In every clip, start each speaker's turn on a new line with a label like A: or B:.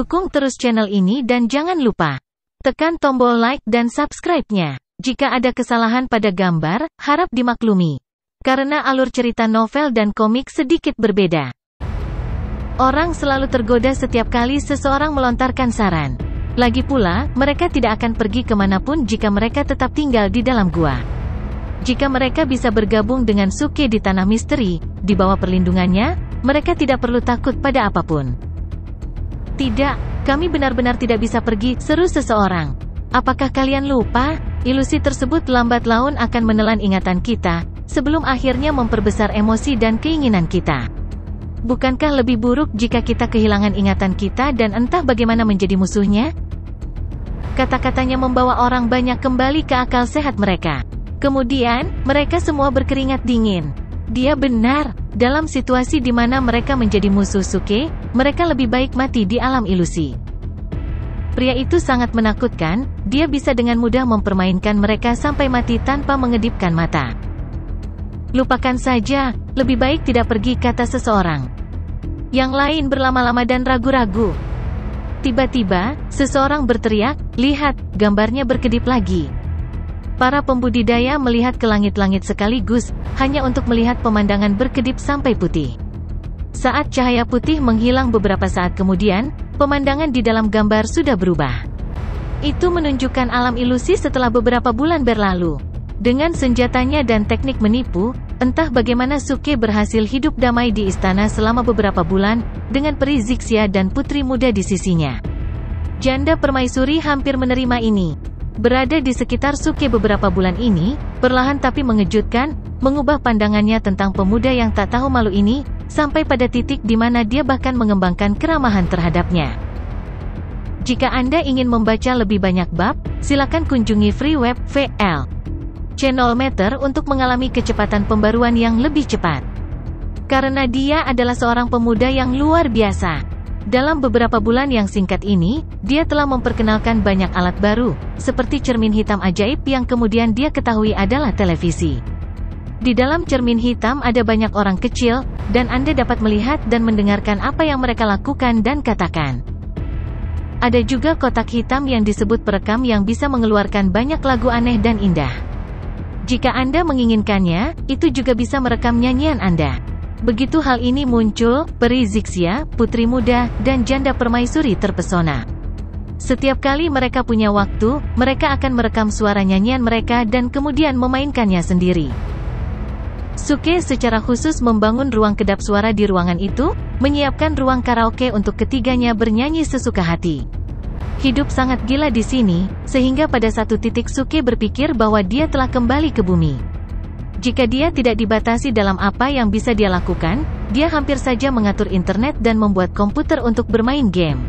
A: Dukung terus channel ini dan jangan lupa tekan tombol like dan subscribe-nya. Jika ada kesalahan pada gambar, harap dimaklumi. Karena alur cerita novel dan komik sedikit berbeda. Orang selalu tergoda setiap kali seseorang melontarkan saran. Lagi pula, mereka tidak akan pergi kemanapun jika mereka tetap tinggal di dalam gua. Jika mereka bisa bergabung dengan Suke di Tanah Misteri, di bawah perlindungannya, mereka tidak perlu takut pada apapun. Tidak, kami benar-benar tidak bisa pergi, seru seseorang. Apakah kalian lupa? Ilusi tersebut lambat laun akan menelan ingatan kita, sebelum akhirnya memperbesar emosi dan keinginan kita. Bukankah lebih buruk jika kita kehilangan ingatan kita dan entah bagaimana menjadi musuhnya? Kata-katanya membawa orang banyak kembali ke akal sehat mereka. Kemudian, mereka semua berkeringat dingin. Dia benar, dalam situasi di mana mereka menjadi musuh Suke, mereka lebih baik mati di alam ilusi. Pria itu sangat menakutkan, dia bisa dengan mudah mempermainkan mereka sampai mati tanpa mengedipkan mata. Lupakan saja, lebih baik tidak pergi, kata seseorang. Yang lain berlama-lama dan ragu-ragu. Tiba-tiba, seseorang berteriak, lihat, gambarnya berkedip lagi. Para pembudidaya melihat ke langit-langit sekaligus, hanya untuk melihat pemandangan berkedip sampai putih. Saat cahaya putih menghilang beberapa saat kemudian, pemandangan di dalam gambar sudah berubah. Itu menunjukkan alam ilusi setelah beberapa bulan berlalu. Dengan senjatanya dan teknik menipu, entah bagaimana Suke berhasil hidup damai di istana selama beberapa bulan, dengan peri Zixia dan putri muda di sisinya. Janda permaisuri hampir menerima ini. Berada di sekitar Suke beberapa bulan ini, perlahan tapi mengejutkan, mengubah pandangannya tentang pemuda yang tak tahu malu ini, sampai pada titik di mana dia bahkan mengembangkan keramahan terhadapnya. Jika Anda ingin membaca lebih banyak bab, silakan kunjungi free web VL Channel Meter untuk mengalami kecepatan pembaruan yang lebih cepat. Karena dia adalah seorang pemuda yang luar biasa. Dalam beberapa bulan yang singkat ini, dia telah memperkenalkan banyak alat baru, seperti cermin hitam ajaib yang kemudian dia ketahui adalah televisi. Di dalam cermin hitam ada banyak orang kecil, dan Anda dapat melihat dan mendengarkan apa yang mereka lakukan dan katakan. Ada juga kotak hitam yang disebut perekam yang bisa mengeluarkan banyak lagu aneh dan indah. Jika Anda menginginkannya, itu juga bisa merekam nyanyian Anda. Begitu hal ini muncul, peri Zixia, putri muda, dan janda permaisuri terpesona. Setiap kali mereka punya waktu, mereka akan merekam suara nyanyian mereka dan kemudian memainkannya sendiri. Suke secara khusus membangun ruang kedap suara di ruangan itu, menyiapkan ruang karaoke untuk ketiganya bernyanyi sesuka hati. Hidup sangat gila di sini, sehingga pada satu titik Suke berpikir bahwa dia telah kembali ke bumi. Jika dia tidak dibatasi dalam apa yang bisa dia lakukan, dia hampir saja mengatur internet dan membuat komputer untuk bermain game.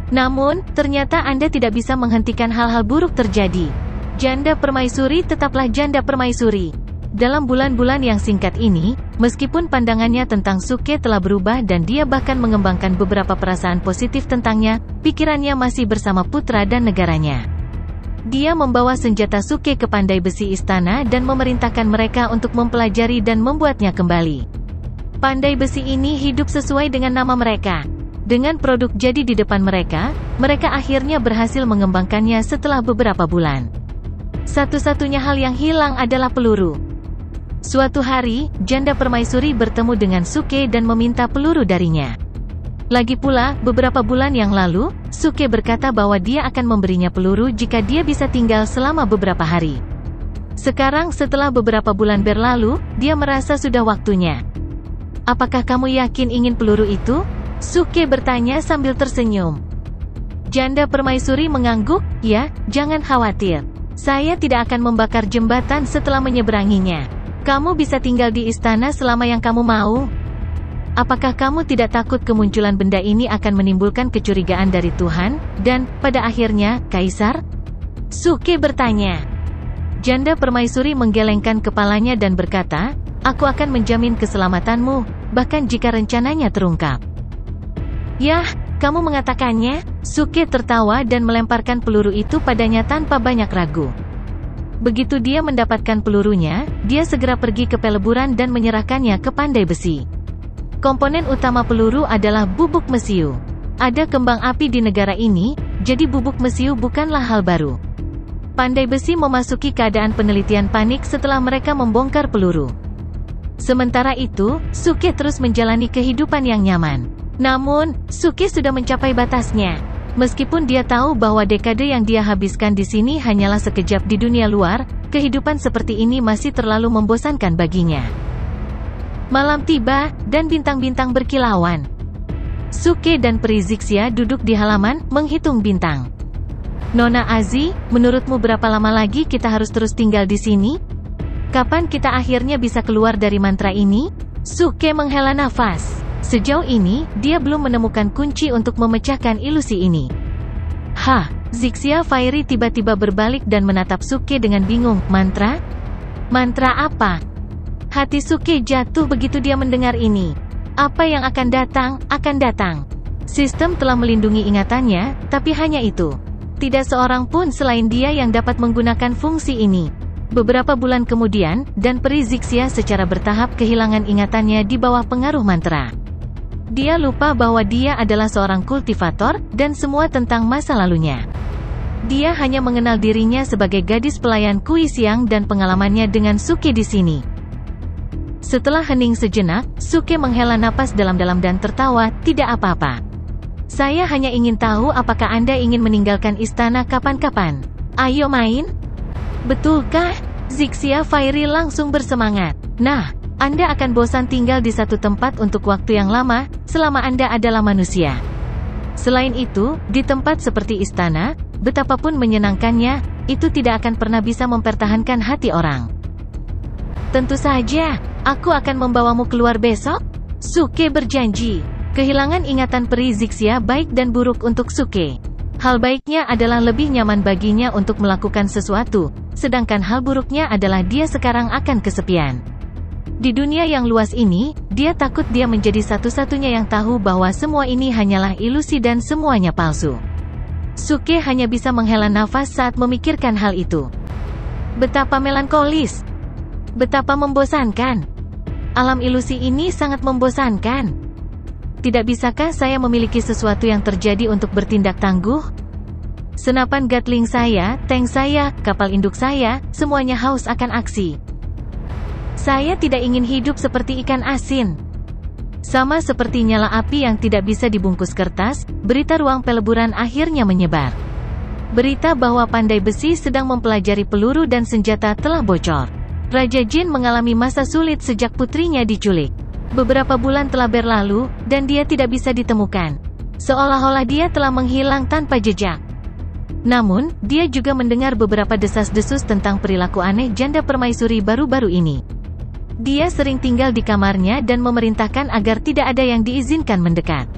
A: Namun, ternyata Anda tidak bisa menghentikan hal-hal buruk terjadi. Janda permaisuri tetaplah janda permaisuri. Dalam bulan-bulan yang singkat ini, meskipun pandangannya tentang Suke telah berubah dan dia bahkan mengembangkan beberapa perasaan positif tentangnya, pikirannya masih bersama putra dan negaranya. Dia membawa senjata Suke ke pandai besi istana dan memerintahkan mereka untuk mempelajari dan membuatnya kembali. Pandai besi ini hidup sesuai dengan nama mereka. Dengan produk jadi di depan mereka, mereka akhirnya berhasil mengembangkannya setelah beberapa bulan. Satu-satunya hal yang hilang adalah peluru. Suatu hari, janda permaisuri bertemu dengan Suke dan meminta peluru darinya. Lagi pula, beberapa bulan yang lalu, Suke berkata bahwa dia akan memberinya peluru jika dia bisa tinggal selama beberapa hari. Sekarang setelah beberapa bulan berlalu, dia merasa sudah waktunya. Apakah kamu yakin ingin peluru itu? Suke bertanya sambil tersenyum. Janda permaisuri mengangguk, ya, jangan khawatir. Saya tidak akan membakar jembatan setelah menyeberanginya. Kamu bisa tinggal di istana selama yang kamu mau. Apakah kamu tidak takut kemunculan benda ini akan menimbulkan kecurigaan dari Tuhan, dan, pada akhirnya, Kaisar? Suke bertanya. Janda permaisuri menggelengkan kepalanya dan berkata, aku akan menjamin keselamatanmu, bahkan jika rencananya terungkap. Yah, kamu mengatakannya? Suke tertawa dan melemparkan peluru itu padanya tanpa banyak ragu. Begitu dia mendapatkan pelurunya, dia segera pergi ke peleburan dan menyerahkannya ke pandai besi. Komponen utama peluru adalah bubuk mesiu. Ada kembang api di negara ini, jadi bubuk mesiu bukanlah hal baru. Pandai Besi memasuki keadaan penelitian panik setelah mereka membongkar peluru. Sementara itu, Suke terus menjalani kehidupan yang nyaman. Namun, Suke sudah mencapai batasnya. Meskipun dia tahu bahwa dekade yang dia habiskan di sini hanyalah sekejap di dunia luar, kehidupan seperti ini masih terlalu membosankan baginya. Malam tiba, dan bintang-bintang berkilauan. Suke dan Peri Zixia duduk di halaman, menghitung bintang. Nona Azi, menurutmu berapa lama lagi kita harus terus tinggal di sini? Kapan kita akhirnya bisa keluar dari mantra ini? Suke menghela nafas. Sejauh ini, dia belum menemukan kunci untuk memecahkan ilusi ini. Hah, Zixia Fairy tiba-tiba berbalik dan menatap Suke dengan bingung. Mantra? Mantra apa? Hati Suke jatuh begitu dia mendengar ini. Apa yang akan datang, akan datang. Sistem telah melindungi ingatannya, tapi hanya itu. Tidak seorang pun selain dia yang dapat menggunakan fungsi ini. Beberapa bulan kemudian, dan Peri Zixia secara bertahap kehilangan ingatannya di bawah pengaruh mantra. Dia lupa bahwa dia adalah seorang kultivator, dan semua tentang masa lalunya. Dia hanya mengenal dirinya sebagai gadis pelayan Kui Xiang dan pengalamannya dengan Suke di sini. Setelah hening sejenak, Suke menghela napas dalam-dalam dan tertawa. Tidak apa-apa. Saya hanya ingin tahu apakah Anda ingin meninggalkan istana kapan-kapan. Ayo main? Betulkah? Zixia Fairy langsung bersemangat. Nah, Anda akan bosan tinggal di satu tempat untuk waktu yang lama, selama Anda adalah manusia. Selain itu, di tempat seperti istana, betapapun menyenangkannya, itu tidak akan pernah bisa mempertahankan hati orang. Tentu saja, aku akan membawamu keluar besok. Suke berjanji. Kehilangan ingatan Peri Zixia baik dan buruk untuk Suke. Hal baiknya adalah lebih nyaman baginya untuk melakukan sesuatu, sedangkan hal buruknya adalah dia sekarang akan kesepian. Di dunia yang luas ini, dia takut dia menjadi satu-satunya yang tahu bahwa semua ini hanyalah ilusi dan semuanya palsu. Suke hanya bisa menghela nafas saat memikirkan hal itu. Betapa melankolis. Betapa membosankan. Alam ilusi ini sangat membosankan. Tidak bisakah saya memiliki sesuatu yang terjadi untuk bertindak tangguh? Senapan Gatling saya, tank saya, kapal induk saya, semuanya haus akan aksi. Saya tidak ingin hidup seperti ikan asin. Sama seperti nyala api yang tidak bisa dibungkus kertas, berita ruang peleburan akhirnya menyebar. Berita bahwa Pandai Besi sedang mempelajari peluru dan senjata telah bocor. Raja Jin mengalami masa sulit sejak putrinya diculik. Beberapa bulan telah berlalu, dan dia tidak bisa ditemukan. Seolah-olah dia telah menghilang tanpa jejak. Namun, dia juga mendengar beberapa desas-desus tentang perilaku aneh janda permaisuri baru-baru ini. Dia sering tinggal di kamarnya dan memerintahkan agar tidak ada yang diizinkan mendekat.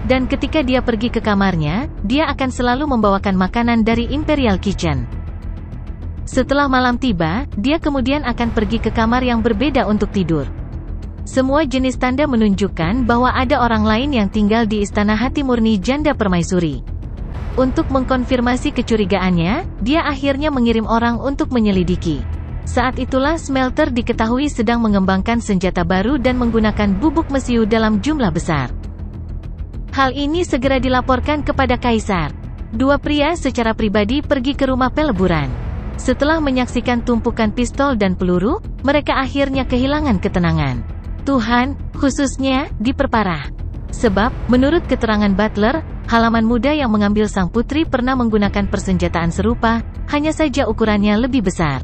A: Dan ketika dia pergi ke kamarnya, dia akan selalu membawakan makanan dari Imperial Kitchen. Setelah malam tiba, dia kemudian akan pergi ke kamar yang berbeda untuk tidur. Semua jenis tanda menunjukkan bahwa ada orang lain yang tinggal di istana hati murni janda permaisuri. Untuk mengkonfirmasi kecurigaannya, dia akhirnya mengirim orang untuk menyelidiki. Saat itulah smelter diketahui sedang mengembangkan senjata baru dan menggunakan bubuk mesiu dalam jumlah besar. Hal ini segera dilaporkan kepada Kaisar. Dua pria secara pribadi pergi ke rumah peleburan. Setelah menyaksikan tumpukan pistol dan peluru, mereka akhirnya kehilangan ketenangan. Tuhan, khususnya, diperparah. Sebab, menurut keterangan Butler, halaman muda yang mengambil sang putri pernah menggunakan persenjataan serupa, hanya saja ukurannya lebih besar.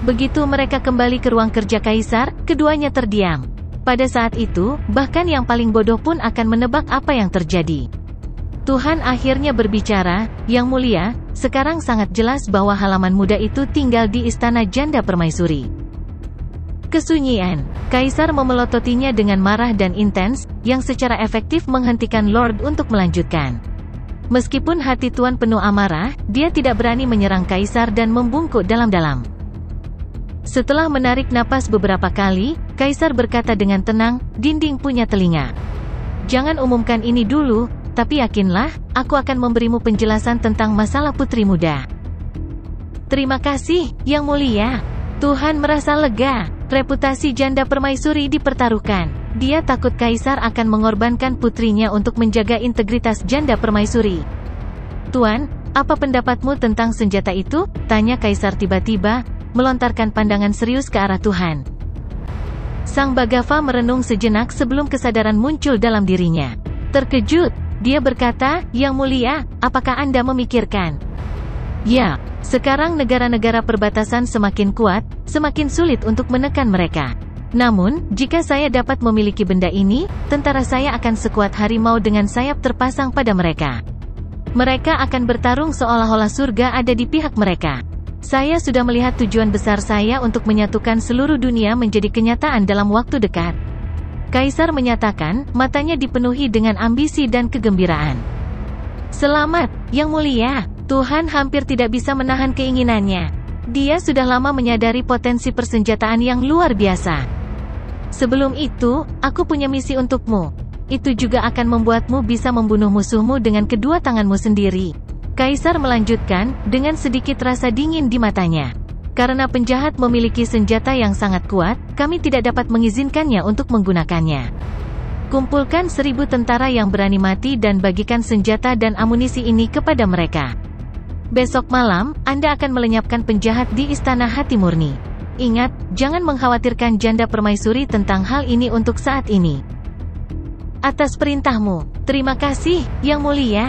A: Begitu mereka kembali ke ruang kerja Kaisar, keduanya terdiam. Pada saat itu, bahkan yang paling bodoh pun akan menebak apa yang terjadi. Tuhan akhirnya berbicara, Yang Mulia, sekarang sangat jelas bahwa halaman muda itu tinggal di istana janda permaisuri. Kesunyian. Kaisar memelototinya dengan marah dan intens, yang secara efektif menghentikan Lord untuk melanjutkan. Meskipun hati Tuan penuh amarah, dia tidak berani menyerang Kaisar dan membungkuk dalam-dalam. Setelah menarik napas beberapa kali, Kaisar berkata dengan tenang, dinding punya telinga. Jangan umumkan ini dulu, tapi yakinlah, aku akan memberimu penjelasan tentang masalah putri muda. Terima kasih, Yang Mulia. Tuhan merasa lega. Reputasi janda permaisuri dipertaruhkan. Dia takut kaisar akan mengorbankan putrinya untuk menjaga integritas janda permaisuri. Tuan, apa pendapatmu tentang senjata itu? Tanya kaisar tiba-tiba, melontarkan pandangan serius ke arah Tuhan. Sang Bhaggava merenung sejenak sebelum kesadaran muncul dalam dirinya. Terkejut, dia berkata, Yang Mulia, apakah Anda memikirkan? Ya, sekarang negara-negara perbatasan semakin kuat, semakin sulit untuk menekan mereka. Namun, jika saya dapat memiliki benda ini, tentara saya akan sekuat harimau dengan sayap terpasang pada mereka. Mereka akan bertarung seolah-olah surga ada di pihak mereka. Saya sudah melihat tujuan besar saya untuk menyatukan seluruh dunia menjadi kenyataan dalam waktu dekat. Kaisar menyatakan, matanya dipenuhi dengan ambisi dan kegembiraan. Selamat, Yang Mulia. Tuhan hampir tidak bisa menahan keinginannya. Dia sudah lama menyadari potensi persenjataan yang luar biasa. Sebelum itu, aku punya misi untukmu. Itu juga akan membuatmu bisa membunuh musuhmu dengan kedua tanganmu sendiri. Kaisar melanjutkan, dengan sedikit rasa dingin di matanya. Karena penjahat memiliki senjata yang sangat kuat, kami tidak dapat mengizinkannya untuk menggunakannya. Kumpulkan 1000 tentara yang berani mati dan bagikan senjata dan amunisi ini kepada mereka. Besok malam, Anda akan melenyapkan penjahat di Istana Hati Murni. Ingat, jangan mengkhawatirkan janda permaisuri tentang hal ini untuk saat ini. Atas perintahmu, terima kasih, Yang Mulia.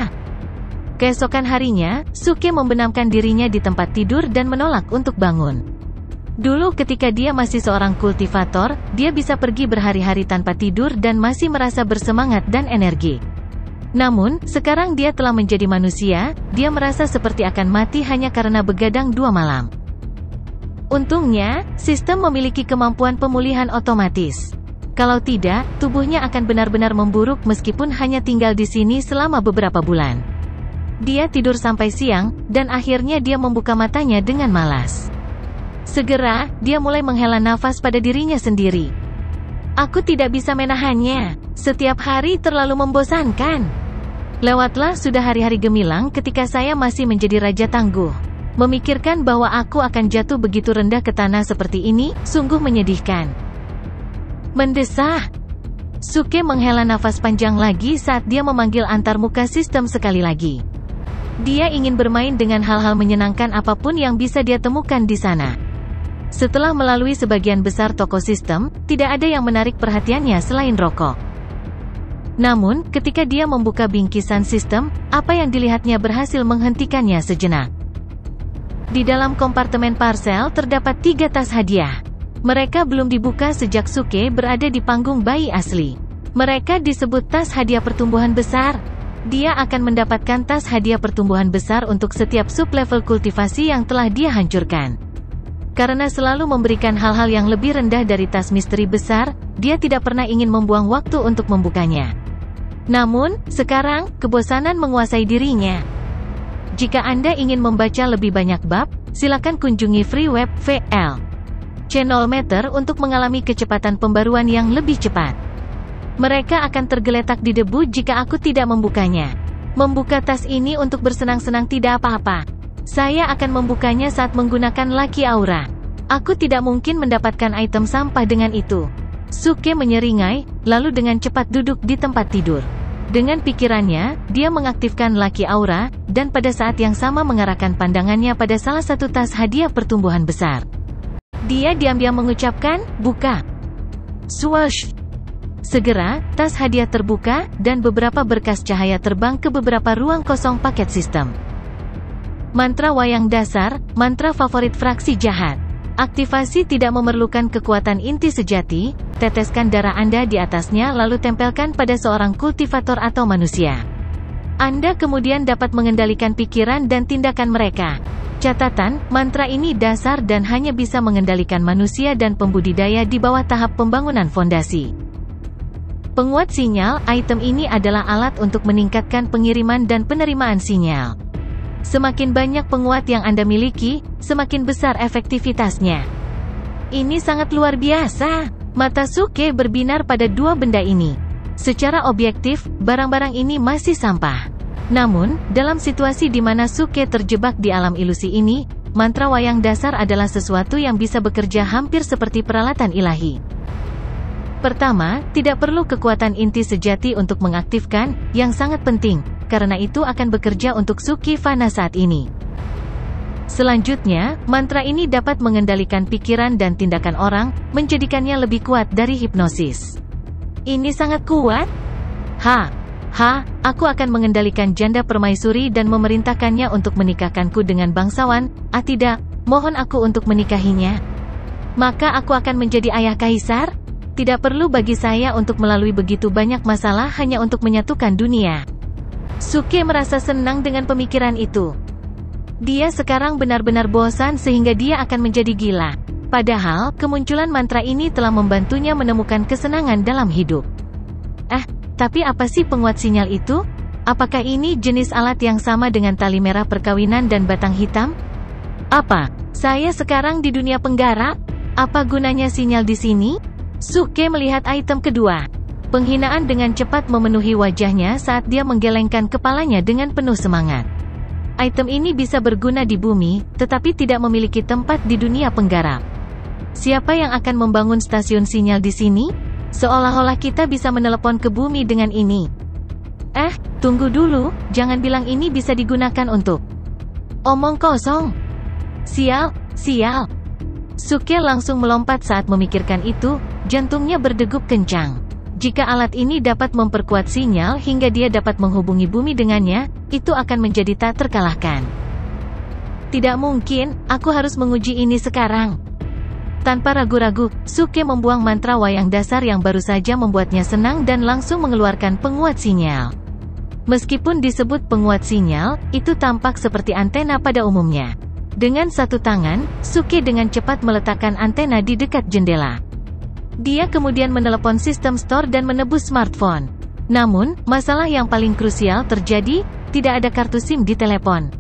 A: Keesokan harinya, Suke membenamkan dirinya di tempat tidur dan menolak untuk bangun. Dulu ketika dia masih seorang kultivator, dia bisa pergi berhari-hari tanpa tidur dan masih merasa bersemangat dan energi. Namun, sekarang dia telah menjadi manusia, dia merasa seperti akan mati hanya karena begadang 2 malam. Untungnya, sistem memiliki kemampuan pemulihan otomatis. Kalau tidak, tubuhnya akan benar-benar memburuk meskipun hanya tinggal di sini selama beberapa bulan. Dia tidur sampai siang, dan akhirnya dia membuka matanya dengan malas. Segera, dia mulai menghela nafas pada dirinya sendiri. Aku tidak bisa menahannya. Setiap hari terlalu membosankan. Lewatlah sudah hari-hari gemilang ketika saya masih menjadi raja tangguh. Memikirkan bahwa aku akan jatuh begitu rendah ke tanah seperti ini, sungguh menyedihkan. Mendesah. Suke menghela nafas panjang lagi saat dia memanggil antarmuka sistem sekali lagi. Dia ingin bermain dengan hal-hal menyenangkan apapun yang bisa dia temukan di sana. Setelah melalui sebagian besar toko sistem, tidak ada yang menarik perhatiannya selain rokok. Namun, ketika dia membuka bingkisan sistem, apa yang dilihatnya berhasil menghentikannya sejenak. Di dalam kompartemen parsel terdapat 3 tas hadiah. Mereka belum dibuka sejak Suke berada di panggung bayi asli. Mereka disebut tas hadiah pertumbuhan besar. Dia akan mendapatkan tas hadiah pertumbuhan besar untuk setiap sub-level kultivasi yang telah dia hancurkan. Karena selalu memberikan hal-hal yang lebih rendah dari tas misteri besar, dia tidak pernah ingin membuang waktu untuk membukanya. Namun, sekarang, kebosanan menguasai dirinya. Jika Anda ingin membaca lebih banyak bab, silakan kunjungi free web VL Channel Meter untuk mengalami kecepatan pembaruan yang lebih cepat. Mereka akan tergeletak di debu jika aku tidak membukanya. Membuka tas ini untuk bersenang-senang tidak apa-apa. Saya akan membukanya saat menggunakan Lucky Aura. Aku tidak mungkin mendapatkan item sampah dengan itu. Suke menyeringai, lalu dengan cepat duduk di tempat tidur. Dengan pikirannya, dia mengaktifkan Lucky Aura, dan pada saat yang sama mengarahkan pandangannya pada salah satu tas hadiah pertumbuhan besar. Dia diam-diam mengucapkan, buka. Swoosh. Segera, tas hadiah terbuka, dan beberapa berkas cahaya terbang ke beberapa ruang kosong paket sistem. Mantra wayang dasar, mantra favorit fraksi jahat. Aktivasi tidak memerlukan kekuatan inti sejati, teteskan darah Anda di atasnya lalu tempelkan pada seorang kultivator atau manusia. Anda kemudian dapat mengendalikan pikiran dan tindakan mereka. Catatan, mantra ini dasar dan hanya bisa mengendalikan manusia dan pembudidaya di bawah tahap pembangunan fondasi. Penguat sinyal, item ini adalah alat untuk meningkatkan pengiriman dan penerimaan sinyal. Semakin banyak penguat yang Anda miliki, semakin besar efektivitasnya. Ini sangat luar biasa. Mata Suke berbinar pada 2 benda ini. Secara objektif, barang-barang ini masih sampah. Namun, dalam situasi di mana Suke terjebak di alam ilusi ini, mantra wayang dasar adalah sesuatu yang bisa bekerja hampir seperti peralatan ilahi. Pertama, tidak perlu kekuatan inti sejati untuk mengaktifkan, yang sangat penting, karena itu akan bekerja untuk Suki Fana saat ini. Selanjutnya, mantra ini dapat mengendalikan pikiran dan tindakan orang, menjadikannya lebih kuat dari hipnosis. Ini sangat kuat? Aku akan mengendalikan janda permaisuri dan memerintahkannya untuk menikahkanku dengan bangsawan. Tidak, mohon aku untuk menikahinya. Maka aku akan menjadi ayah kaisar? Tidak perlu bagi saya untuk melalui begitu banyak masalah hanya untuk menyatukan dunia. Suke merasa senang dengan pemikiran itu. Dia sekarang benar-benar bosan sehingga dia akan menjadi gila. Padahal, kemunculan mantra ini telah membantunya menemukan kesenangan dalam hidup. Tapi apa sih penguat sinyal itu? Apakah ini jenis alat yang sama dengan tali merah perkawinan dan batang hitam? Apa? Saya sekarang di dunia penggarap? Apa gunanya sinyal di sini? Suke melihat item kedua. Penghinaan dengan cepat memenuhi wajahnya saat dia menggelengkan kepalanya dengan penuh semangat. Item ini bisa berguna di bumi, tetapi tidak memiliki tempat di dunia penggarap. Siapa yang akan membangun stasiun sinyal di sini? Seolah-olah kita bisa menelepon ke bumi dengan ini. Tunggu dulu, jangan bilang ini bisa digunakan untuk omong kosong. Sial. Suke langsung melompat saat memikirkan itu, jantungnya berdegup kencang. Jika alat ini dapat memperkuat sinyal hingga dia dapat menghubungi bumi dengannya, itu akan menjadi tak terkalahkan. Tidak mungkin, aku harus menguji ini sekarang. Tanpa ragu-ragu, Suke membuang mantra wayang dasar yang baru saja membuatnya senang dan langsung mengeluarkan penguat sinyal. Meskipun disebut penguat sinyal, itu tampak seperti antena pada umumnya. Dengan satu tangan, Suke dengan cepat meletakkan antena di dekat jendela. Dia kemudian menelepon sistem store dan menebus smartphone. Namun, masalah yang paling krusial terjadi, tidak ada kartu SIM di telepon.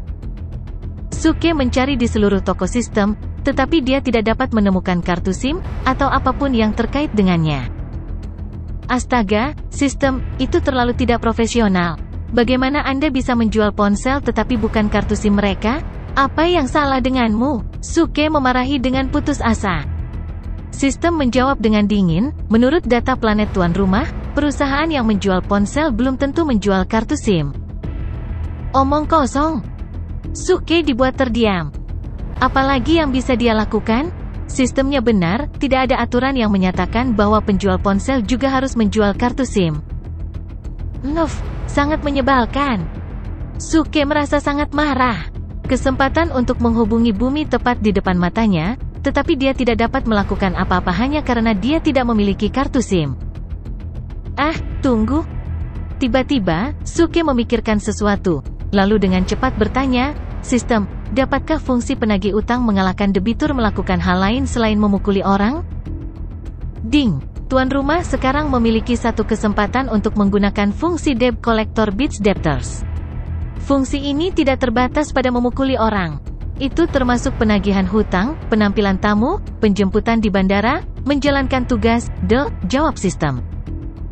A: Suke mencari di seluruh toko sistem, tetapi dia tidak dapat menemukan kartu SIM, atau apapun yang terkait dengannya. Astaga, sistem, itu terlalu tidak profesional. Bagaimana Anda bisa menjual ponsel tetapi bukan kartu SIM mereka? Apa yang salah denganmu? Suke memarahi dengan putus asa. Sistem menjawab dengan dingin, menurut data planet tuan rumah, perusahaan yang menjual ponsel belum tentu menjual kartu SIM. Omong kosong. Suke dibuat terdiam. Apalagi yang bisa dia lakukan? Sistemnya benar, tidak ada aturan yang menyatakan bahwa penjual ponsel juga harus menjual kartu SIM. Sangat menyebalkan. Suke merasa sangat marah. Kesempatan untuk menghubungi bumi tepat di depan matanya, tetapi dia tidak dapat melakukan apa-apa hanya karena dia tidak memiliki kartu SIM. Tunggu. Tiba-tiba, Suke memikirkan sesuatu, lalu dengan cepat bertanya, sistem, dapatkah fungsi penagih utang mengalahkan debitur melakukan hal lain selain memukuli orang? Ding! Tuan rumah sekarang memiliki satu kesempatan untuk menggunakan fungsi Debt Collector Beats Debtors. Fungsi ini tidak terbatas pada memukuli orang. Itu termasuk penagihan hutang, penampilan tamu, penjemputan di bandara, menjalankan tugas, jawab sistem.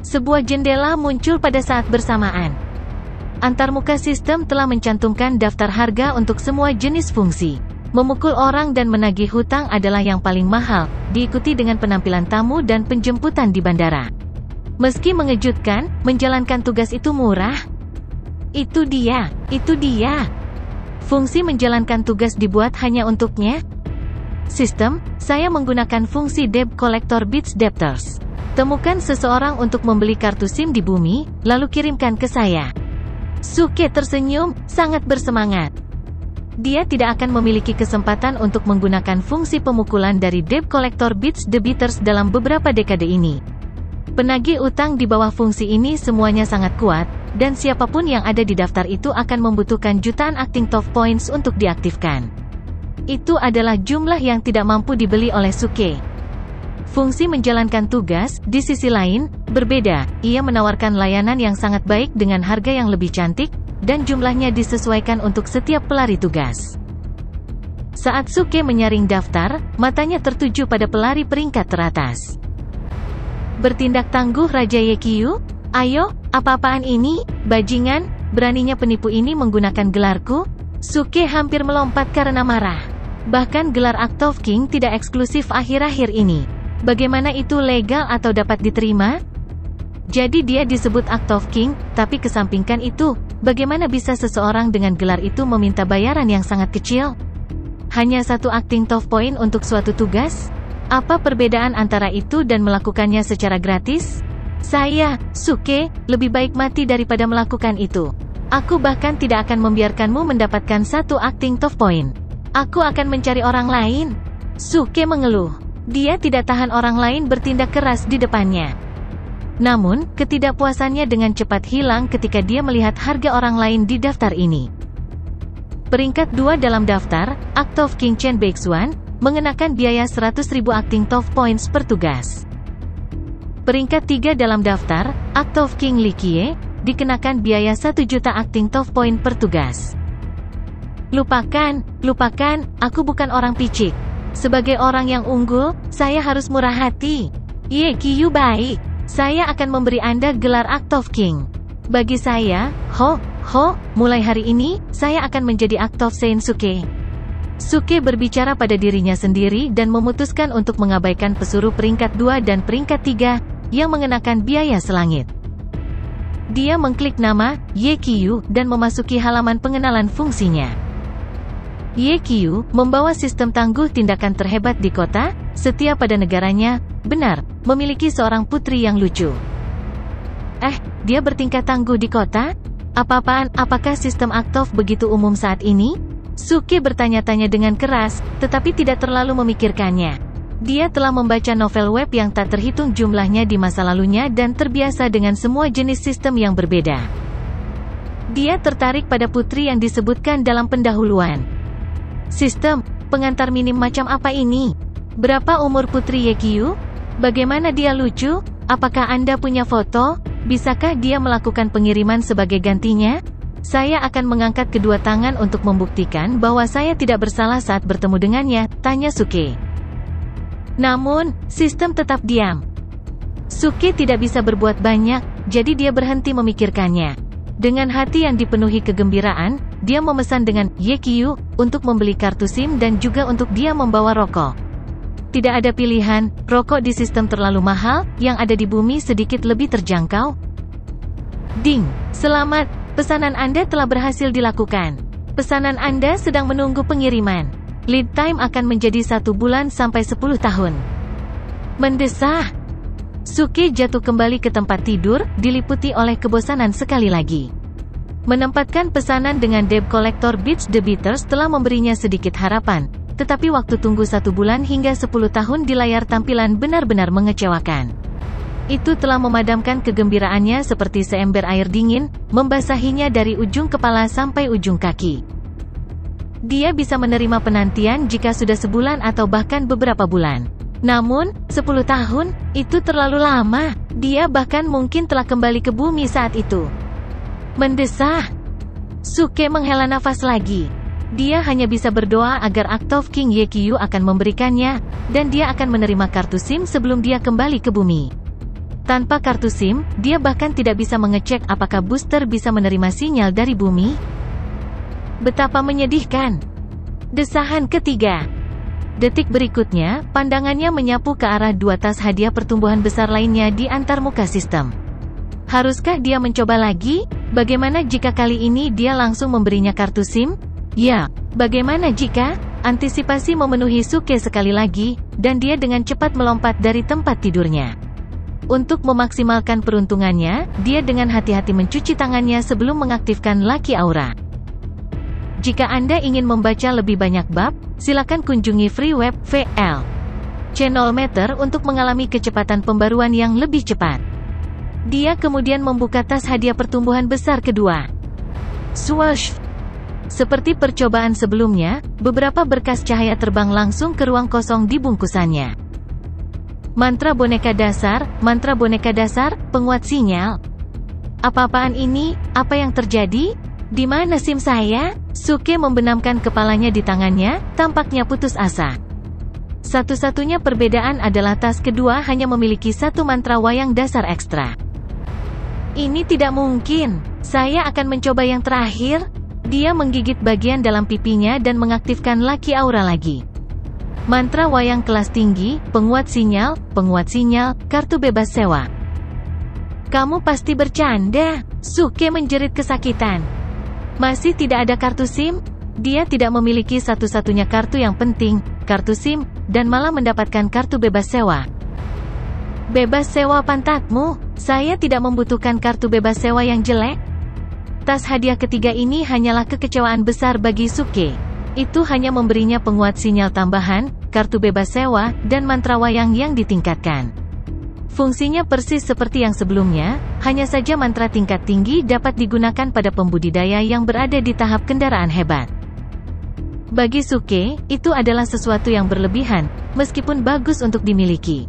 A: Sebuah jendela muncul pada saat bersamaan. Antarmuka sistem telah mencantumkan daftar harga untuk semua jenis fungsi. Memukul orang dan menagih hutang adalah yang paling mahal, diikuti dengan penampilan tamu dan penjemputan di bandara. Meski mengejutkan, menjalankan tugas itu murah. Itu dia. Fungsi menjalankan tugas dibuat hanya untuknya. Sistem, saya menggunakan fungsi Debt Collector Beats Debtors. Temukan seseorang untuk membeli kartu SIM di bumi, lalu kirimkan ke saya. Suke tersenyum, sangat bersemangat. Dia tidak akan memiliki kesempatan untuk menggunakan fungsi pemukulan dari Debt Collector Beats Debtors dalam beberapa dekade ini. Penagih utang di bawah fungsi ini semuanya sangat kuat, dan siapapun yang ada di daftar itu akan membutuhkan jutaan acting top points untuk diaktifkan. Itu adalah jumlah yang tidak mampu dibeli oleh Suke. Fungsi menjalankan tugas, di sisi lain, berbeda. Ia menawarkan layanan yang sangat baik dengan harga yang lebih cantik, dan jumlahnya disesuaikan untuk setiap pelari tugas. Saat Suke menyaring daftar, matanya tertuju pada pelari peringkat teratas. Bertindak tangguh Raja Yekyu? Ayo, apa-apaan ini? Bajingan, beraninya penipu ini menggunakan gelarku? Suke hampir melompat karena marah. Bahkan gelar Act of King tidak eksklusif akhir-akhir ini. Bagaimana itu legal atau dapat diterima? Jadi dia disebut Act of King, tapi kesampingkan itu, bagaimana bisa seseorang dengan gelar itu meminta bayaran yang sangat kecil? Hanya satu acting tough point untuk suatu tugas? Apa perbedaan antara itu dan melakukannya secara gratis? Saya, Suke, lebih baik mati daripada melakukan itu. Aku bahkan tidak akan membiarkanmu mendapatkan satu acting tough point. Aku akan mencari orang lain. Suke mengeluh. Dia tidak tahan orang lain bertindak keras di depannya. Namun, ketidakpuasannya dengan cepat hilang ketika dia melihat harga orang lain di daftar ini. Peringkat 2 dalam daftar, Act of King Chen Beixuan, mengenakan biaya 100.000 acting tough points per tugas. Peringkat 3 dalam daftar, Act of King Li Qiye, dikenakan biaya 1 juta acting tough point per tugas. Lupakan, aku bukan orang picik. Sebagai orang yang unggul, saya harus murah hati. Ye Qiyu baik. Saya akan memberi Anda gelar Act of King. Bagi saya, mulai hari ini, saya akan menjadi Act of Saint Suke. Suke berbicara pada dirinya sendiri dan memutuskan untuk mengabaikan pesuruh peringkat 2 dan peringkat 3, yang mengenakan biaya selangit. Dia mengklik nama, Ye Qiyu, dan memasuki halaman pengenalan fungsinya. Ye Qiyu, membawa sistem tangguh tindakan terhebat di kota, setia pada negaranya, benar, memiliki seorang putri yang lucu. Dia bertingkah tangguh di kota? Apa-apaan, apakah sistem Act of begitu umum saat ini? Suke bertanya-tanya dengan keras, tetapi tidak terlalu memikirkannya. Dia telah membaca novel web yang tak terhitung jumlahnya di masa lalunya dan terbiasa dengan semua jenis sistem yang berbeda. Dia tertarik pada putri yang disebutkan dalam pendahuluan. Sistem pengantar minim macam apa ini? Berapa umur putri Ye Qiyu? Bagaimana dia lucu? Apakah Anda punya foto? Bisakah dia melakukan pengiriman sebagai gantinya? Saya akan mengangkat kedua tangan untuk membuktikan bahwa saya tidak bersalah saat bertemu dengannya, tanya Suke. Namun, sistem tetap diam. Suke tidak bisa berbuat banyak, jadi dia berhenti memikirkannya. Dengan hati yang dipenuhi kegembiraan, dia memesan dengan Ye Qiyu untuk membeli kartu SIM dan juga untuk dia membawa rokok. Tidak ada pilihan, rokok di sistem terlalu mahal, yang ada di bumi sedikit lebih terjangkau. Ding, selamat, pesanan Anda telah berhasil dilakukan. Pesanan Anda sedang menunggu pengiriman. Lead time akan menjadi 1 bulan sampai 10 tahun. Mendesah. Suke jatuh kembali ke tempat tidur, diliputi oleh kebosanan sekali lagi. Menempatkan pesanan dengan debt collector Beach the Beaters telah memberinya sedikit harapan, tetapi waktu tunggu 1 bulan hingga 10 tahun di layar tampilan benar-benar mengecewakan. Itu telah memadamkan kegembiraannya seperti seember air dingin, membasahinya dari ujung kepala sampai ujung kaki. Dia bisa menerima penantian jika sudah sebulan atau bahkan beberapa bulan. Namun, 10 tahun, itu terlalu lama. Dia bahkan mungkin telah kembali ke bumi saat itu. Mendesah. Suke menghela nafas lagi. Dia hanya bisa berdoa agar Act of King Ye Qiyu akan memberikannya, dan dia akan menerima kartu SIM sebelum dia kembali ke bumi. Tanpa kartu SIM, dia bahkan tidak bisa mengecek apakah booster bisa menerima sinyal dari bumi. Betapa menyedihkan. Desahan ketiga. Detik berikutnya, pandangannya menyapu ke arah 2 tas hadiah pertumbuhan besar lainnya di antarmuka sistem. Haruskah dia mencoba lagi? Bagaimana jika kali ini dia langsung memberinya kartu SIM? Ya, bagaimana jika? Antisipasi memenuhi Suke sekali lagi, dan dia dengan cepat melompat dari tempat tidurnya. Untuk memaksimalkan peruntungannya, dia dengan hati-hati mencuci tangannya sebelum mengaktifkan Lucky Aura. Jika Anda ingin membaca lebih banyak bab, silakan kunjungi free web VL Channel Meter untuk mengalami kecepatan pembaruan yang lebih cepat. Dia kemudian membuka tas hadiah pertumbuhan besar kedua. Swoosh! Seperti percobaan sebelumnya, beberapa berkas cahaya terbang langsung ke ruang kosong di bungkusannya. Mantra boneka dasar, penguat sinyal. Apa-apaan ini? Apa yang terjadi? Di mana SIM saya? Suke membenamkan kepalanya di tangannya, tampaknya putus asa. Satu-satunya perbedaan adalah tas kedua hanya memiliki 1 mantra wayang dasar ekstra. Ini tidak mungkin. Saya akan mencoba yang terakhir. Dia menggigit bagian dalam pipinya dan mengaktifkan Lucky Aura lagi. Mantra wayang kelas tinggi, penguat sinyal, kartu bebas sewa. Kamu pasti bercanda. Suke menjerit kesakitan. Masih tidak ada kartu SIM? Dia tidak memiliki satu-satunya kartu yang penting, kartu SIM, dan malah mendapatkan kartu bebas sewa. Bebas sewa pantatmu, saya tidak membutuhkan kartu bebas sewa yang jelek. Tas hadiah ketiga ini hanyalah kekecewaan besar bagi Suke. Itu hanya memberinya penguat sinyal tambahan, kartu bebas sewa, dan mantra wayang yang ditingkatkan. Fungsinya persis seperti yang sebelumnya, hanya saja mantra tingkat tinggi dapat digunakan pada pembudidaya yang berada di tahap kendaraan hebat. Bagi Suke, itu adalah sesuatu yang berlebihan, meskipun bagus untuk dimiliki.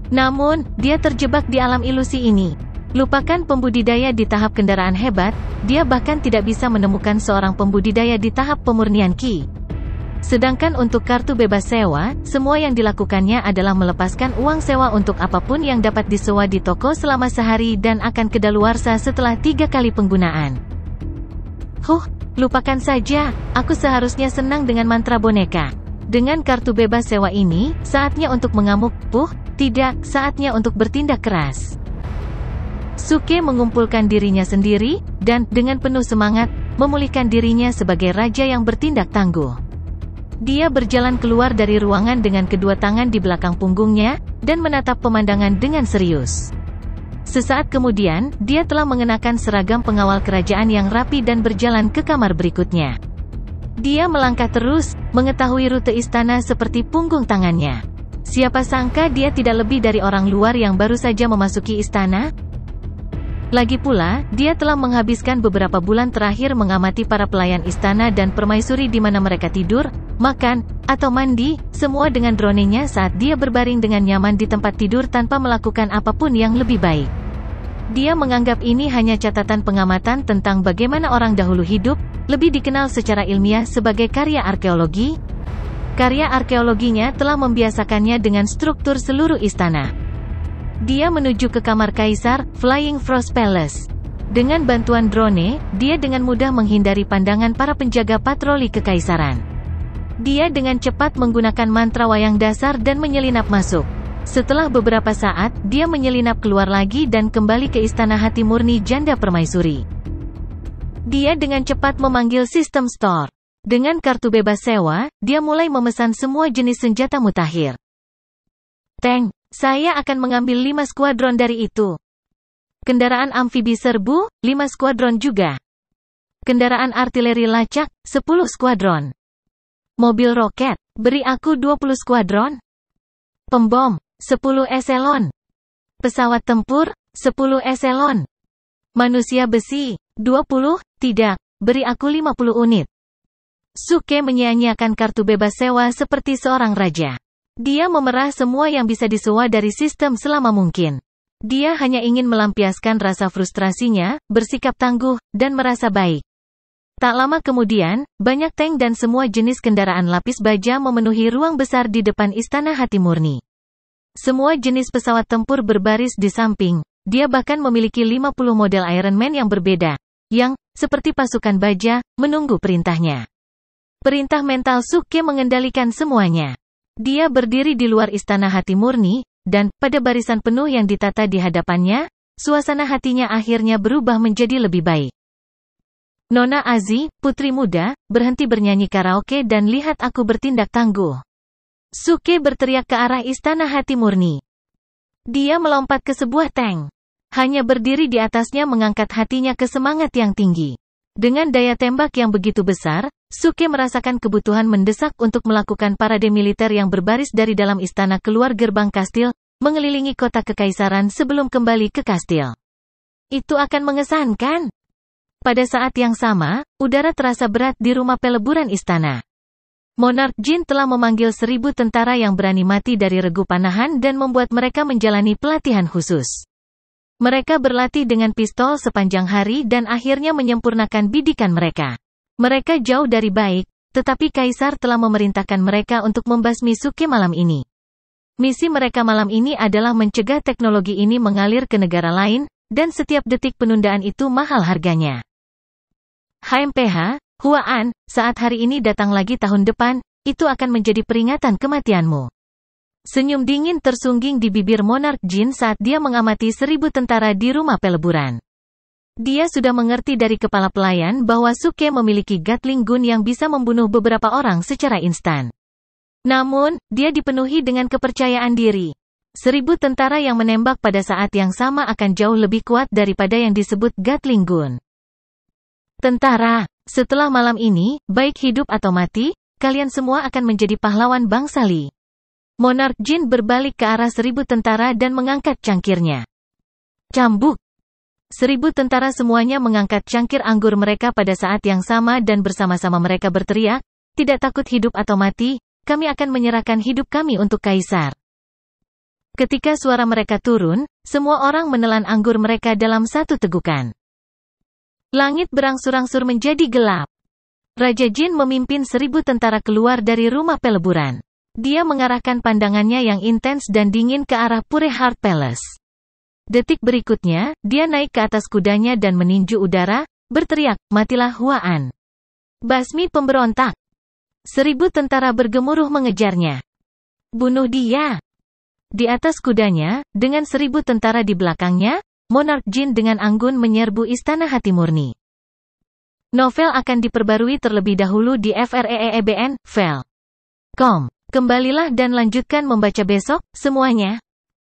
A: Namun, dia terjebak di alam ilusi ini. Lupakan pembudidaya di tahap kendaraan hebat, dia bahkan tidak bisa menemukan seorang pembudidaya di tahap pemurnian Ki. Sedangkan untuk kartu bebas sewa, semua yang dilakukannya adalah melepaskan uang sewa untuk apapun yang dapat disewa di toko selama sehari dan akan kedaluarsa setelah 3 kali penggunaan. Lupakan saja, aku seharusnya senang dengan mantra boneka. Dengan kartu bebas sewa ini, saatnya untuk mengamuk, tidak, saatnya untuk bertindak keras. Suke mengumpulkan dirinya sendiri, dan, dengan penuh semangat, memulihkan dirinya sebagai raja yang bertindak tangguh. Dia berjalan keluar dari ruangan dengan kedua tangan di belakang punggungnya, dan menatap pemandangan dengan serius. Sesaat kemudian, dia telah mengenakan seragam pengawal kerajaan yang rapi dan berjalan ke kamar berikutnya. Dia melangkah terus, mengetahui rute istana seperti punggung tangannya. Siapa sangka dia tidak lebih dari orang luar yang baru saja memasuki istana? Lagi pula, dia telah menghabiskan beberapa bulan terakhir mengamati para pelayan istana dan permaisuri di mana mereka tidur, makan, atau mandi, semua dengan dronenya saat dia berbaring dengan nyaman di tempat tidur tanpa melakukan apapun yang lebih baik. Dia menganggap ini hanya catatan pengamatan tentang bagaimana orang dahulu hidup, lebih dikenal secara ilmiah sebagai karya arkeologi. Karya arkeologinya telah membiasakannya dengan struktur seluruh istana. Dia menuju ke kamar Kaisar, Flying Frost Palace. Dengan bantuan drone, dia dengan mudah menghindari pandangan para penjaga patroli kekaisaran. Dia dengan cepat menggunakan mantra wayang dasar dan menyelinap masuk. Setelah beberapa saat, dia menyelinap keluar lagi dan kembali ke istana hati murni janda permaisuri. Dia dengan cepat memanggil sistem store. Dengan kartu bebas sewa, dia mulai memesan semua jenis senjata mutakhir. Tank. Saya akan mengambil 5 skuadron dari itu. Kendaraan amfibi serbu, 5 skuadron juga. Kendaraan artileri lacak, 10 skuadron. Mobil roket, beri aku 20 skuadron. Pembom, 10 eselon. Pesawat tempur, 10 eselon. Manusia besi, 20, tidak, beri aku 50 unit. Suke menyia-nyiakan kartu bebas sewa seperti seorang raja. Dia memerah semua yang bisa disewa dari sistem selama mungkin. Dia hanya ingin melampiaskan rasa frustrasinya, bersikap tangguh, dan merasa baik. Tak lama kemudian, banyak tank dan semua jenis kendaraan lapis baja memenuhi ruang besar di depan istana hati murni. Semua jenis pesawat tempur berbaris di samping. Dia bahkan memiliki 50 model Iron Man yang berbeda, yang, seperti pasukan baja, menunggu perintahnya. Perintah mental Suke mengendalikan semuanya. Dia berdiri di luar istana hati murni, dan, pada barisan penuh yang ditata di hadapannya, suasana hatinya akhirnya berubah menjadi lebih baik. Nona Azi, putri muda, berhenti bernyanyi karaoke dan lihat aku bertindak tangguh. Suke berteriak ke arah istana hati murni. Dia melompat ke sebuah tank. Hanya berdiri di atasnya mengangkat hatinya ke semangat yang tinggi. Dengan daya tembak yang begitu besar, Suke merasakan kebutuhan mendesak untuk melakukan parade militer yang berbaris dari dalam istana keluar gerbang kastil, mengelilingi kota kekaisaran sebelum kembali ke kastil. Itu akan mengesankan. Pada saat yang sama, udara terasa berat di rumah peleburan istana. Monarch Jin telah memanggil 1000 tentara yang berani mati dari regu panahan dan membuat mereka menjalani pelatihan khusus. Mereka berlatih dengan pistol sepanjang hari dan akhirnya menyempurnakan bidikan mereka. Mereka jauh dari baik, tetapi Kaisar telah memerintahkan mereka untuk membasmi Suke malam ini. Misi mereka malam ini adalah mencegah teknologi ini mengalir ke negara lain, dan setiap detik penundaan itu mahal harganya. HMPH, Huaan, saat hari ini datang lagi tahun depan, itu akan menjadi peringatan kematianmu. Senyum dingin tersungging di bibir Monarch Jin saat dia mengamati 1000 tentara di rumah peleburan. Dia sudah mengerti dari kepala pelayan bahwa Suke memiliki Gatling gun yang bisa membunuh beberapa orang secara instan. Namun, dia dipenuhi dengan kepercayaan diri. 1000 tentara yang menembak pada saat yang sama akan jauh lebih kuat daripada yang disebut Gatling gun. Tentara, setelah malam ini, baik hidup atau mati, kalian semua akan menjadi pahlawan bangsa Li. Monarch Jin berbalik ke arah 1000 tentara dan mengangkat cangkirnya. Cambuk. 1000 tentara semuanya mengangkat cangkir anggur mereka pada saat yang sama dan bersama-sama mereka berteriak, tidak takut hidup atau mati, kami akan menyerahkan hidup kami untuk kaisar. Ketika suara mereka turun, semua orang menelan anggur mereka dalam satu tegukan. Langit berangsur-angsur menjadi gelap. Raja Jin memimpin 1000 tentara keluar dari rumah peleburan. Dia mengarahkan pandangannya yang intens dan dingin ke arah Pure Heart Palace. Detik berikutnya, dia naik ke atas kudanya dan meninju udara, berteriak, matilah Huan. Basmi pemberontak. 1000 tentara bergemuruh mengejarnya. Bunuh dia. Di atas kudanya, dengan 1000 tentara di belakangnya, Monarch Jin dengan anggun menyerbu Istana Hati Murni. Novel akan diperbarui terlebih dahulu di FREEBN, Vel.com. Kembalilah dan lanjutkan membaca besok, semuanya.